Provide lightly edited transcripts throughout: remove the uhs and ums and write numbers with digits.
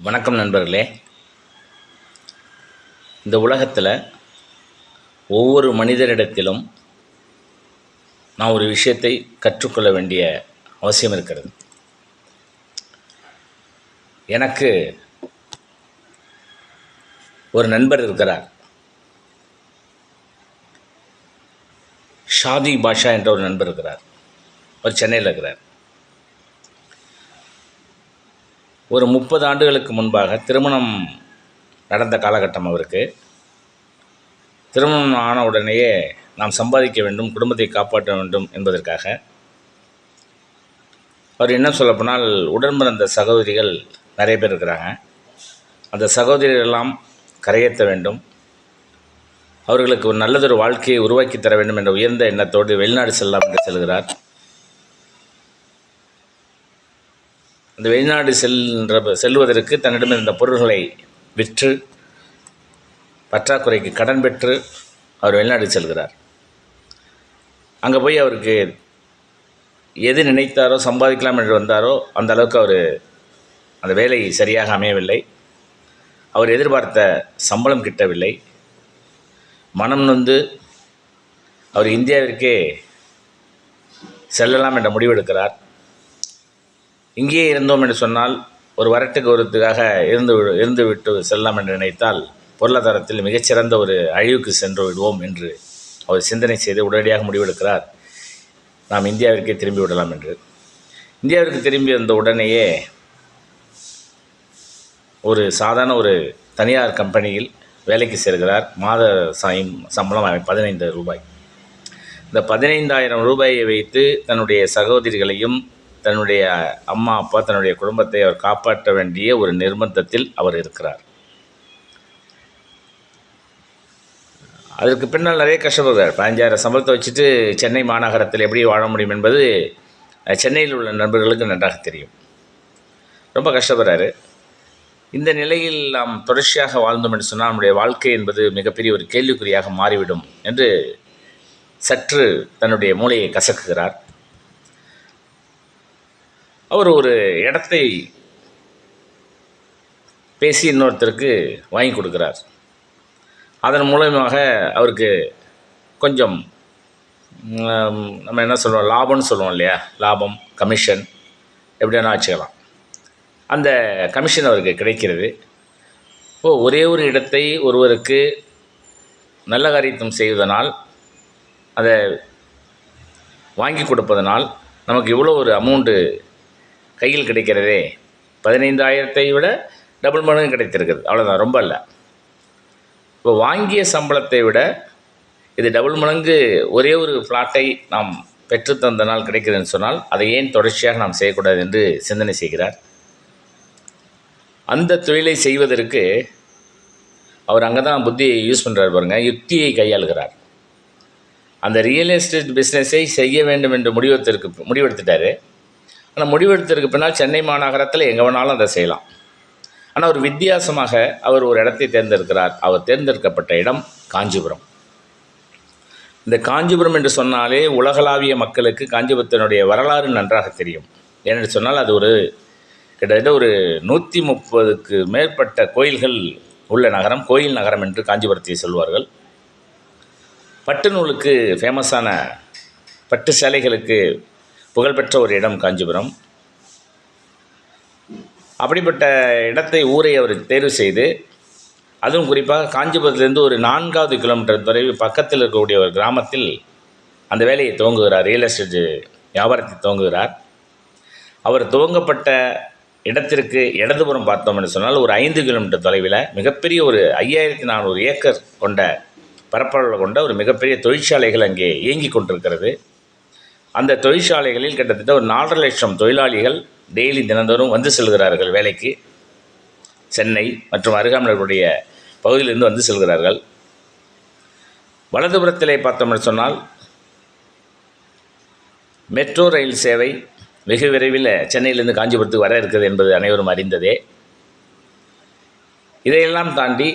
வணக்கம் நண்பர்களே. இந்த உலகத்தில் ஒவ்வொரு மனிதரிடத்திலும் நான் ஒரு விஷயத்தை கற்றுக்கொள்ள வேண்டிய அவசியம் இருக்கிறது. எனக்கு ஒரு நண்பர் இருக்கிறார். ஷாதி பாஷா என்ற ஒரு நண்பர் இருக்கிறார். அவர் சென்னையில் இருக்கிறார். ஒரு 30 ஆண்டுகளுக்கு முன்பாக திருமணம் நடந்த காலகட்டம். அவருக்கு திருமணம் ஆன உடனேயே நாம் சம்பாதிக்க வேண்டும், குடும்பத்தை காப்பாற்ற வேண்டும் என்பதற்காக அவர் என்ன சொல்லப்போனால் உடன் பிறந்த சகோதரிகள் நிறைய பேர் இருக்கிறாங்க. அந்த சகோதரிகள் எல்லாம் கரையேற்ற வேண்டும், அவர்களுக்கு ஒரு நல்லதொரு வாழ்க்கையை உருவாக்கி தர வேண்டும் என்ற உயர்ந்த எண்ணத்தோடு வெளிநாடு செல்லலாம் என்று செல்கிறார். அந்த வெளிநாடு செல்வதற்கு தன்னிடம் இருந்த பொருள்களை விற்று பற்றாக்குறைக்கு கடன் பெற்று அவர் வெளிநாடு செல்கிறார். அங்கே போய் அவருக்கு எது நினைத்தாரோ, சம்பாதிக்கலாம் என்று வந்தாரோ அந்த அளவுக்கு அவர் அந்த வேலை சரியாக அமையவில்லை. அவர் எதிர்பார்த்த சம்பளம் கிட்டவில்லை. மனம் நொந்து அவர் இந்தியாவிற்கே செல்லலாம் என்ற முடிவெடுக்கிறார். இங்கேயே இருந்தோம் என்று சொன்னால் ஒரு வரட்டுக்கு ஒருத்துக்காக இருந்து விட்டு செல்லலாம் என்று நினைத்தால் பொருளாதாரத்தில் மிகச்சிறந்த ஒரு அழிவுக்கு சென்று விடுவோம் என்று அவர் சிந்தனை செய்து உடனடியாக முடிவெடுக்கிறார், நாம் இந்தியாவிற்கே திரும்பி விடலாம் என்று. இந்தியாவிற்கு திரும்பி வந்த உடனேயே ஒரு சாதாரண ஒரு தனியார் கம்பெனியில் வேலைக்கு சேர்கிறார். மாத சம்பளம் 15 ரூபாய். இந்த 15,000 ரூபாயை வைத்து தன்னுடைய சகோதரிகளையும் தன்னுடைய அம்மா அப்பா தன்னுடைய குடும்பத்தை அவர் காப்பாற்ற வேண்டிய ஒரு நிர்பந்தத்தில் அவர் இருக்கிறார். அதற்கு பின்னால் நிறைய கஷ்டப்படுகிறார். 15,000 சம்பளத்தை வச்சுட்டு சென்னை மாநகரத்தில் எப்படி வாழ முடியும் என்பது சென்னையில் உள்ள நண்பர்களுக்கு நன்றாக தெரியும். ரொம்ப கஷ்டப்படுறாரு. இந்த நிலையில் நாம் தொடர்ச்சியாக வாழ்ந்தோம் என்று சொன்னால் நம்முடைய வாழ்க்கை என்பது மிகப்பெரிய ஒரு கேள்விக்குறியாக மாறிவிடும் என்று சற்று தன்னுடைய மூளையை கசக்குகிறார். அவர் ஒரு இடத்தை பேசி இன்னொருத்தருக்கு வாங்கி கொடுக்குறார். அதன் மூலமாக அவருக்கு கொஞ்சம் நம்ம என்ன சொல்லுவோம், லாபம்னு சொல்லுவோம் இல்லையா, லாபம், கமிஷன் எப்படி வேணால் வச்சுக்கலாம். அந்த கமிஷன் அவருக்கு கிடைக்கிறது. ஒரே ஒரு இடத்தை ஒருவருக்கு நல்ல காரியத்தம் செய்வதனால், அதை வாங்கி கொடுப்பதனால் நமக்கு இவ்வளோ ஒரு அமௌண்ட்டு கையில் கிடைக்கிறதே, 15,000 விட டபுள் மடங்கு கிடைத்திருக்குது. அவ்வளோதான், ரொம்ப இல்லை. இப்போ வாங்கிய சம்பளத்தை விட இது டபுள் மடங்கு ஒரே ஒரு ஃப்ளாட்டை நாம் பெற்று தந்தனால் கிடைக்கிறதுன்னு சொன்னால் அதை ஏன் தொடர்ச்சியாக நாம் செய்யக்கூடாது என்று சிந்தனை செய்கிறார். அந்த தொழிலை செய்வதற்கு அவர் அங்கே தான் புத்தியை யூஸ் பண்ணுறார் பாருங்கள், யுக்தியை கையாளுகிறார். அந்த ரியல் எஸ்டேட் பிஸ்னஸை செய்ய வேண்டும் என்று முடிவெடுத்துட்டார். ஆனால் முடிவெடுத்ததுக்கு பின்னால் சென்னை மாநகரத்தில் எங்கே வேணாலும் அதை செய்யலாம். ஆனால் ஒரு வித்தியாசமாக அவர் ஒரு இடத்தை தேர்ந்தெடுக்கிறார். அவர் தேர்ந்தெடுக்கப்பட்ட இடம் காஞ்சிபுரம். இந்த காஞ்சிபுரம் என்று சொன்னாலே உலகளாவிய மக்களுக்கு காஞ்சிபுரத்தினுடைய வரலாறு நன்றாக தெரியும். ஏனென்று சொன்னால் அது ஒரு கிட்டத்தட்ட ஒரு 130க்கு மேற்பட்ட கோயில்கள் உள்ள நகரம், கோயில் நகரம் என்று காஞ்சிபுரத்தை சொல்வார்கள். பட்டு நூலுக்கு ஃபேமஸான, பட்டு சேலைகளுக்கு புகழ்பெற்ற ஒரு இடம் காஞ்சிபுரம். அப்படிப்பட்ட இடத்தை, ஊரை அவர் தேர்வு செய்து, அதுவும் குறிப்பாக காஞ்சிபுரத்திலிருந்து ஒரு 4வது கிலோமீட்டர் தொலைவு பக்கத்தில் இருக்கக்கூடிய ஒரு கிராமத்தில் அந்த வேலையை துவங்குகிறார். ரியல் எஸ்டேட் வியாபாரத்தை துவங்குகிறார். அவர் துவங்கப்பட்ட இடத்திற்கு இடதுபுறம் பார்த்தோம் என்று சொன்னால் ஒரு 5 கிலோமீட்டர் தொலைவில் மிகப்பெரிய ஒரு 5,400 ஏக்கர் கொண்ட பரப்பளவு கொண்ட ஒரு மிகப்பெரிய தொழிற்சாலைகள் அங்கே இயங்கி கொண்டிருக்கிறது. அந்த தொழிற்சாலைகளில் கிட்டத்தட்ட ஒரு 4.5 லட்சம் தொழிலாளிகள் டெய்லி தினந்தோறும் வந்து செல்கிறார்கள் வேலைக்கு. சென்னை மற்றும் அருகாமையுடைய பகுதியிலிருந்து வந்து செல்கிறார்கள். வலதுபுறத்திலே பார்த்தோம்னு சொன்னால் மெட்ரோ ரயில் சேவை வெகு விரைவில் சென்னையிலிருந்து காஞ்சிபுரத்துக்கு வர இருக்கிறது என்பது அனைவரும் அறிந்ததே. இதையெல்லாம் தாண்டி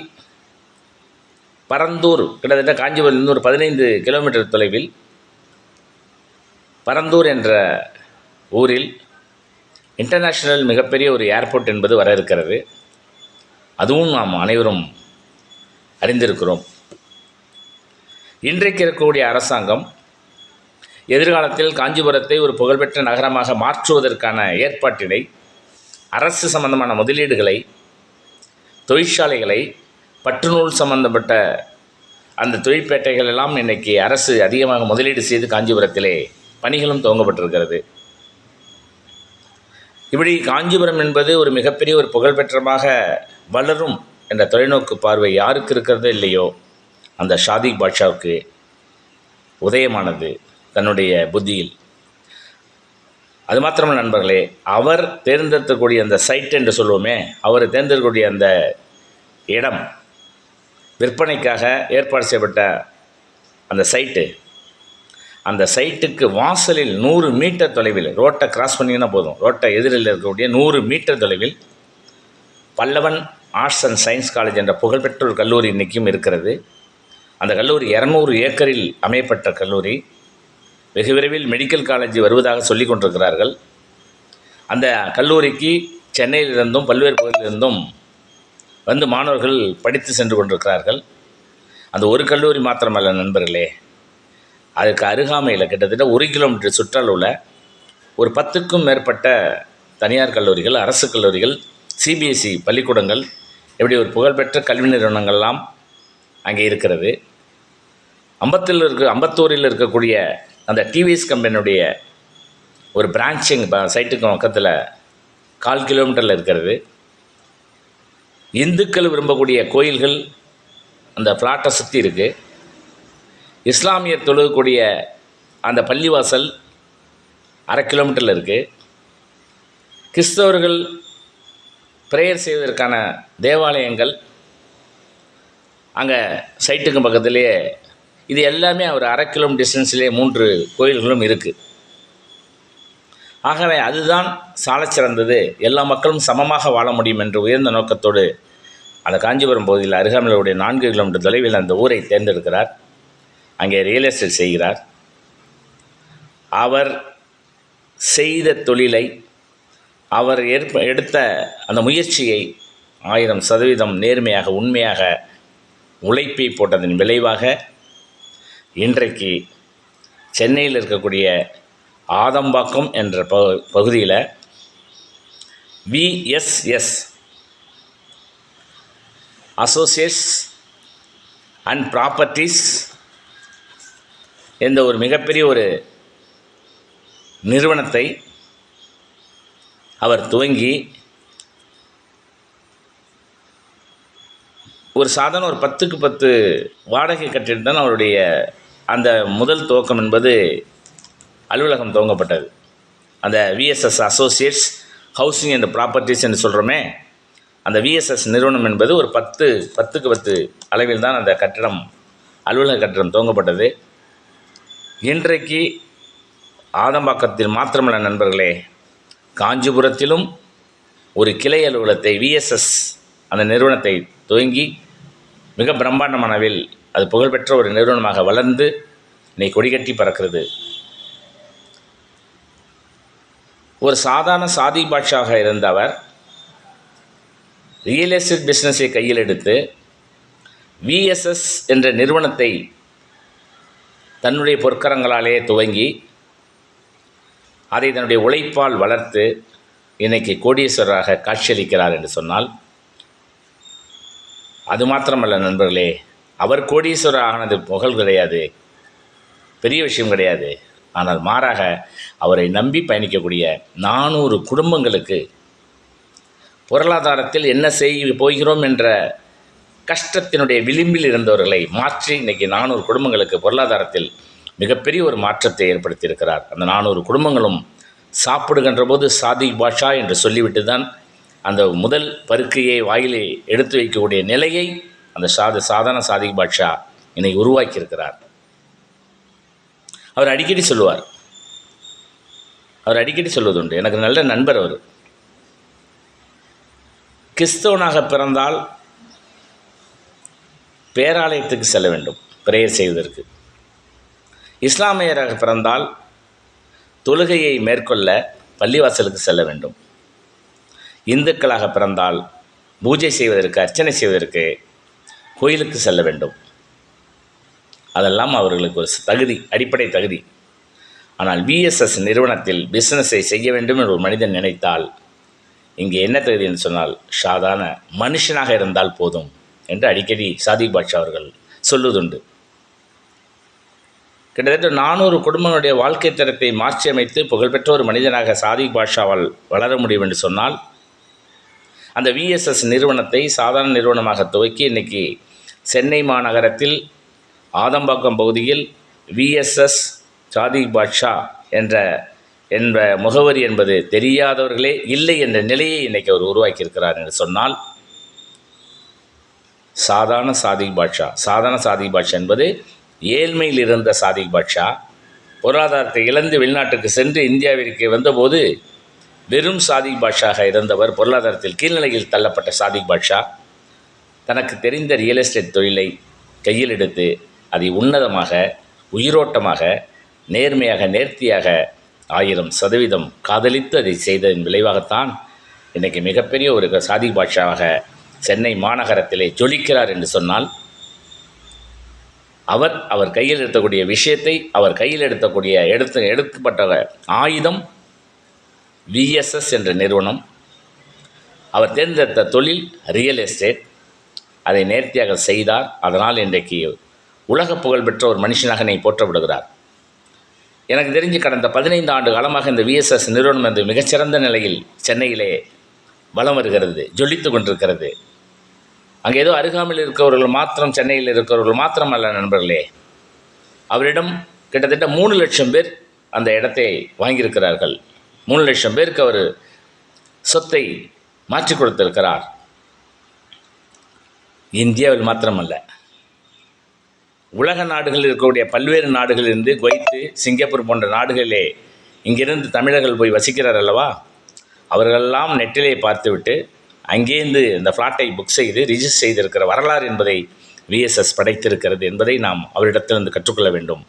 பரந்தூர், கிட்டத்தட்ட காஞ்சிபுரத்திலிருந்து ஒரு 15 கிலோமீட்டர் தொலைவில் பரந்தூர் என்ற ஊரில் இன்டர்நேஷ்னல் மிகப்பெரிய ஒரு ஏர்போர்ட் என்பது வர இருக்கிறது. அதுவும் நாம் அனைவரும் அறிந்திருக்கிறோம். இன்றைக்கு இருக்கக்கூடிய அரசாங்கம் எதிர்காலத்தில் காஞ்சிபுரத்தை ஒரு புகழ்பெற்ற நகரமாக மாற்றுவதற்கான ஏற்பாட்டினை, அரசு சம்பந்தமான முதலீடுகளை, தொழிற்சாலைகளை, பட்டுநூல் சம்பந்தப்பட்ட அந்த தொழிற்பேட்டைகள் எல்லாம் இன்றைக்கி அரசு அதிகமாக முதலீடு செய்து காஞ்சிபுரத்திலே பணிகளும் துவங்கப்பட்டிருக்கிறது. இப்படி காஞ்சிபுரம் என்பது ஒரு மிகப்பெரிய ஒரு புகழ்பெற்றமாக வளரும் என்ற தொலைநோக்கு பார்வை யாருக்கு இருக்கிறதோ இல்லையோ, அந்த சாதிக் பாட்ஷாவுக்கு உதயமானது தன்னுடைய புத்தியில். அது மாத்திரமல்ல நண்பர்களே, அவர் தேர்ந்தெடுக்கக்கூடிய அந்த சைட் என்று சொல்லுவோமே, அவர் தேர்ந்தெடுக்கக்கூடிய அந்த இடம், விற்பனைக்காக ஏற்பாடு செய்யப்பட்ட அந்த சைட்டு, அந்த சைட்டுக்கு வாசலில் 100 மீட்டர் தொலைவில், ரோட்டை கிராஸ் பண்ணிங்கன்னா போதும், ரோட்டை எதிரில் இருக்கக்கூடிய 100 மீட்டர் தொலைவில் Pallavan arts and science college என்ற புகழ்பெற்ற ஒரு கல்லூரி இன்றைக்கும் இருக்கிறது. அந்த கல்லூரி 200 ஏக்கரில் அமையப்பட்ட கல்லூரி. வெகு விரைவில் மெடிக்கல் காலேஜ் வருவதாக சொல்லி கொண்டிருக்கிறார்கள். அந்த கல்லூரிக்கு சென்னையிலிருந்தும் பல்வேறு பகுதியிலிருந்தும் வந்து மாணவர்கள் படித்து சென்று கொண்டிருக்கிறார்கள். அந்த ஒரு கல்லூரி மாத்திரமல்ல நண்பர்களே, அதுக்கு அருகாமையில் கிட்டத்தட்ட 1 கிலோமீட்டர் சுற்றளவில் ஒரு 10க்கும் மேற்பட்ட தனியார் கல்லூரிகள், அரசு கல்லூரிகள், சிபிஎஸ்சி பள்ளிக்கூடங்கள், இப்படி ஒரு புகழ்பெற்ற கல்வி நிறுவனங்கள்லாம் அங்கே இருக்கிறது. அம்பத்தூரில் இருக்கக்கூடிய அந்த டிவிஎஸ் கம்பெனியுடைய ஒரு பிரான்ச்சிங் சைட்டுக்கு பக்கத்தில் 1/4 கிலோமீட்டரில் இருக்கிறது. இந்துக்கள் விரும்பக்கூடிய கோயில்கள் அந்த ஃப்ளாட்டை சுற்றி இருக்குது. இஸ்லாமியர் தொழுகக்கூடிய அந்த பள்ளிவாசல் 1/2 கிலோமீட்டரில் இருக்குது. கிறிஸ்தவர்கள் ப்ரேயர் செய்வதற்கான தேவாலயங்கள் அங்கே சைட்டுக்கு பக்கத்துலேயே, இது எல்லாமே ஒரு 1/2 கிலோமீட்டர் டிஸ்டன்ஸ்லேயே 3 கோயில்களும் இருக்குது. ஆகவே அதுதான் சாலச்சிறந்தது, எல்லா மக்களும் சமமாக வாழ முடியும் என்ற உயர்ந்த நோக்கத்தோடு அந்த காஞ்சிபுரம் பகுதியில் அருகாமையுடைய 4 கிலோமீட்டர் தொலைவில் அந்த ஊரை தேர்ந்தெடுக்கிறார். அங்கே ரியல் எஸ்டேட் செய்கிறார். அவர் செய்த தொழிலை, அவர் எடுத்த அந்த முயற்சியை 1000% நேர்மையாக, உண்மையாக உழைப்பை போட்டதன் விளைவாக இன்றைக்கு சென்னையில் இருக்கக்கூடிய ஆதம்பாக்கம் என்ற பகுதியில் விஎஸ்எஸ் அசோசியேட்ஸ் அண்ட் ப்ராப்பர்ட்டிஸ் என்ற ஒரு மிகப்பெரிய ஒரு நிறுவனத்தை அவர் துவங்கி, ஒரு சாதாரண ஒரு 10க்கு 10 வாடகை கட்டிடம் தான் அவருடைய அந்த முதல் துவக்கம் என்பது அலுவலகம் துவங்கப்பட்டது. அந்த VSS Associates housing and properties என்று சொல்கிறோமே, அந்த விஎஸ்எஸ் நிறுவனம் என்பது ஒரு 10க்கு 10 அளவில் தான் அந்த கட்டிடம், அலுவலக கட்டிடம் துவங்கப்பட்டது. இன்றைக்கு ஆதம்பாக்கத்தில் மாத்திரமல்ல நண்பர்களே, காஞ்சிபுரத்திலும் ஒரு கிளை அலுவலகத்தை விஎஸ்எஸ் அந்த நிறுவனத்தை துவங்கி மிக பிரம்மாண்டமானவில் அது புகழ்பெற்ற ஒரு நிறுவனமாக வளர்ந்து இன்னைக்கு கொடிகட்டி பறக்கிறது. ஒரு சாதாரண சாதி பாட்ஷாக இருந்தவர் ரியல் எஸ்டேட் பிஸ்னஸை கையில் எடுத்து விஎஸ்எஸ் என்ற நிறுவனத்தை தன்னுடைய பொற்கரங்களாலே துவங்கி அதை தன்னுடைய உழைப்பால் வளர்த்து இன்றைக்கி கோடீஸ்வரராக காட்சியளிக்கிறார் என்று சொன்னால், அது மாத்திரமல்ல நண்பர்களே, அவர் கோடீஸ்வரர் ஆனது புகழ் கிடையாது, பெரிய விஷயம் கிடையாது. ஆனால் மாறாக அவரை நம்பி பயணிக்கக்கூடிய 400 குடும்பங்களுக்கு பொருளாதாரத்தில் என்ன செய்ய போகிறோம் என்ற கஷ்டத்தினுடைய விளிம்பில் இருந்தவர்களை மாற்றி இன்றைக்கி 400 குடும்பங்களுக்கு பொருளாதாரத்தில் மிகப்பெரிய ஒரு மாற்றத்தை ஏற்படுத்தியிருக்கிறார். அந்த 400 குடும்பங்களும் சாப்பிடுகின்ற போது சாதிக் பாட்ஷா என்று சொல்லிவிட்டு தான் அந்த முதல் பருக்கையை வாயிலே எடுத்து வைக்கக்கூடிய நிலையை அந்த சாதாரண சாதிக் பாட்ஷா இன்னைக்கு உருவாக்கியிருக்கிறார். அவர் அடிக்கடி சொல்வதுண்டு, எனக்கு நல்ல நண்பர் அவர். கிறிஸ்தவனாக பிறந்தால் பேராலயத்துக்கு செல்ல வேண்டும் பிரேயர் செய்வதற்கு, இஸ்லாமியராக பிறந்தால் தொழுகையை மேற்கொள்ள பள்ளிவாசலுக்கு செல்ல வேண்டும், இந்துக்களாக பிறந்தால் பூஜை செய்வதற்கு, அர்ச்சனை செய்வதற்கு கோயிலுக்கு செல்ல வேண்டும். அதெல்லாம் அவர்களுக்கு ஒரு தகுதி, அடிப்படை தகுதி. ஆனால் விஎஸ்எஸ் நிறுவனத்தில் பிஸ்னஸை செய்ய வேண்டும் என்று ஒரு மனிதன் நினைத்தால் இங்கே என்ன தகுதி என்று சொன்னால் சாதாரண மனுஷனாக இருந்தால் போதும் என்று அடிக்கடி சாதிக் பாட்ஷா அவர்கள் சொல்லுவதுண்டு. கிட்டத்தட்ட 400 குடும்பங்களுடைய வாழ்க்கை தரத்தை மாற்றி அமைத்து புகழ்பெற்ற ஒரு மனிதனாக சாதிக் பாட்ஷாவால் வளர முடியும் என்று சொன்னால் அந்த விஎஸ்எஸ் நிறுவனத்தை சாதாரண நிறுவனமாக துவக்கி இன்றைக்கி சென்னை மாநகரத்தில் ஆதம்பாக்கம் பகுதியில் விஎஸ்எஸ் சாதிக் பாட்ஷா என்ற முகவரி என்பது தெரியாதவர்களே இல்லை என்ற நிலையை இன்றைக்கி அவர் உருவாக்கியிருக்கிறார் என்று சொன்னால் சாதாரண சாதிக் பாட்ஷா என்பது ஏழ்மையில் இருந்த சாதிக் பாட்ஷா பொருளாதாரத்தை இழந்து வெளிநாட்டுக்கு சென்று இந்தியாவிற்கு வந்தபோது வெறும் சாதிக் பாட்ஷாக இருந்தவர், பொருளாதாரத்தில் கீழ்நிலையில் தள்ளப்பட்ட சாதிக் பாட்ஷா தனக்கு தெரிந்த ரியல் எஸ்டேட் தொழிலை கையில் எடுத்து அதை உன்னதமாக, உயிரோட்டமாக, நேர்மையாக, நேர்த்தியாக 1000% காதலித்து அதை செய்ததன் விளைவாகத்தான் இன்றைக்கி மிகப்பெரிய ஒரு சாதிக் பாட்ஷாவாக சென்னை மாநகரத்திலே ஜொலிக்கிறார் என்று சொன்னால் அவர் கையில் எடுக்கக்கூடிய விஷயத்தை, அவர் கையில் எடுக்கப்பட்ட ஆயுதம் விஎஸ்எஸ் என்ற நிறுவனம். அவர் தேர்ந்தெடுத்த தொழில் ரியல் எஸ்டேட். அதை நேர்த்தியாக செய்தார். அதனால் இன்றைக்கு உலக புகழ்பெற்ற ஒரு மனுஷனாக போற்றப்படுகிறார். எனக்கு தெரிஞ்சு கடந்த 15 ஆண்டு காலமாக இந்த விஎஸ்எஸ் நிறுவனம் என்று மிகச்சிறந்த நிலையில் சென்னையிலே வலம் வருகிறது, ஜொலித்து கொண்டிருக்கிறது. அங்கே ஏதோ அருகாமையில் இருக்கிறவர்கள் மாத்திரம், சென்னையில் இருக்கிறவர்கள் மாத்திரம் அல்ல நண்பர்களே, அவரிடம் கிட்டத்தட்ட 3 லட்சம் பேர் அந்த இடத்தை வாங்கியிருக்கிறார்கள். 3 லட்சம் பேருக்கு அவர் சொத்தை மாற்றி கொடுத்திருக்கிறார். இந்தியாவில் மாத்திரமல்ல, உலக நாடுகளில் இருக்கக்கூடிய பல்வேறு நாடுகளிலிருந்து குவைத்து, சிங்கப்பூர் போன்ற நாடுகளிலே இங்கிருந்து தமிழர்கள் போய் வசிக்கிறார் அல்லவா, அவர்களெல்லாம் நெட்டிலே பார்த்துவிட்டு அங்கேருந்து இந்த ஃப்ளாட்டை புக் செய்து ரிஜிஸ்டர் செய்திருக்கிற வரலாறு என்பதை விஎஸ்எஸ் படைத்திருக்கிறது என்பதை நாம் அவரிடத்திலிருந்து கற்றுக்கொள்ள வேண்டும்.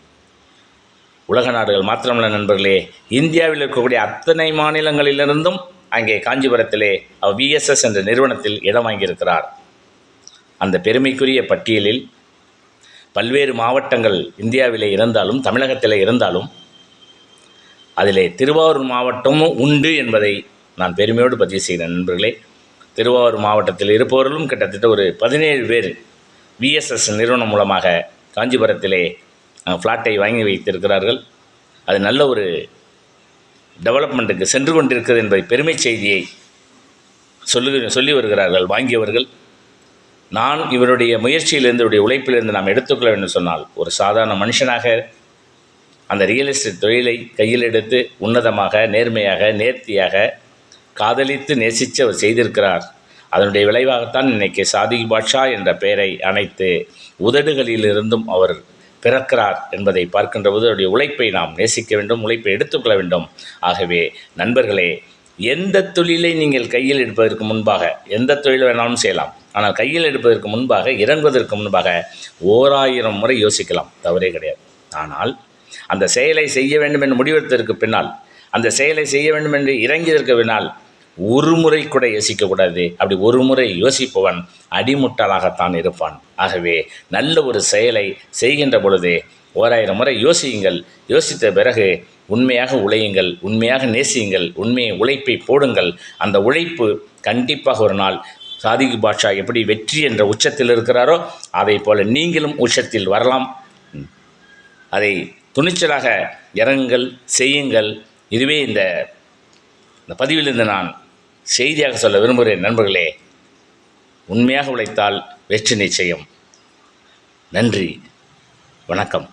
உலக நாடுகள் மாத்திரமல்ல நண்பர்களே, இந்தியாவில் இருக்கக்கூடிய அத்தனை மாநிலங்களிலிருந்தும் அங்கே காஞ்சிபுரத்திலே விஎஸ்எஸ் என்ற நிறுவனத்தில் இடம் வாங்கியிருக்கிறார். அந்த பெருமைக்குரிய பட்டியலில் பல்வேறு மாவட்டங்கள் இந்தியாவிலே இருந்தாலும், தமிழகத்திலே இருந்தாலும், அதிலே திருவாரூர் மாவட்டமும் உண்டு என்பதை நான் பெருமையோடு பதிவு செய்கிறேன் நண்பர்களே. திருவாரூர் மாவட்டத்தில் இருப்பவர்களும் கிட்டத்தட்ட ஒரு 17 பேர் விஎஸ்எஸ் நிறுவனம் மூலமாக காஞ்சிபுரத்திலே ஃப்ளாட்டை வாங்கி வைத்திருக்கிறார்கள். அது நல்ல ஒரு டெவலப்மெண்ட்டுக்கு சென்று கொண்டிருக்கிறது என்பதை பெருமை செய்தியை சொல்லி வருகிறார்கள் வாங்கியவர்கள். நான் இவருடைய முயற்சியிலிருந்து, இவருடைய உழைப்பிலிருந்து நாம் எடுத்துக்கொள்ள வேண்டும் சொன்னால், ஒரு சாதாரண மனுஷனாக அந்த ரியல் எஸ்டேட் தொழிலை கையில் எடுத்து உன்னதமாக, நேர்மையாக, நேர்த்தியாக, காதலித்து நேசித்து அவர் செய்திருக்கிறார். அதனுடைய விளைவாகத்தான் இன்றைக்கி சாதிக் பாட்ஷா என்ற பெயரை அனைத்து உதடுகளிலிருந்தும் அவர் பிறக்கிறார் என்பதை பார்க்கின்ற போது அவருடைய உழைப்பை நாம் நேசிக்க வேண்டும், உழைப்பை எடுத்துக்கொள்ள வேண்டும். ஆகவே நண்பர்களே, எந்த தொழிலை நீங்கள் கையில் எடுப்பதற்கு முன்பாக, எந்த தொழில் வேணாலும் செய்யலாம், ஆனால் கையில் எடுப்பதற்கு முன்பாக, இறங்குவதற்கு முன்பாக 1000 முறை யோசிக்கலாம், தவறே கிடையாது. ஆனால் அந்த செயலை செய்ய வேண்டும் என்று முடிவெடுத்ததற்கு பின்னால், அந்த செயலை செய்ய வேண்டும் என்று இறங்கியதற்கு பின்னால் ஒரு முறை கூட யோசிக்கக்கூடாது. அப்படி ஒரு முறை யோசிப்பவன் அடிமுட்டாளாகத்தான் இருப்பான். ஆகவே நல்ல ஒரு செயலை செய்கின்ற பொழுது 1000 முறை யோசியுங்கள். யோசித்த பிறகு உண்மையாக உழையுங்கள், உண்மையாக நேசியுங்கள், உண்மையை உழைப்பை போடுங்கள். அந்த உழைப்பு கண்டிப்பாக ஒரு நாள் சாதிக் பாட்ஷா எப்படி வெற்றி என்ற உச்சத்தில் இருக்கிறாரோ அதை போல நீங்களும் உச்சத்தில் வரலாம். அதை துணிச்சலாக இறங்குங்கள், செய்யுங்கள். இதுவே இந்த பதிவிலிருந்து நான் செய்தியாக சொல்ல விரும்புகிறேன் நண்பர்களே. உண்மையாக உழைத்தால் வெற்றி நிச்சயம். நன்றி, வணக்கம்.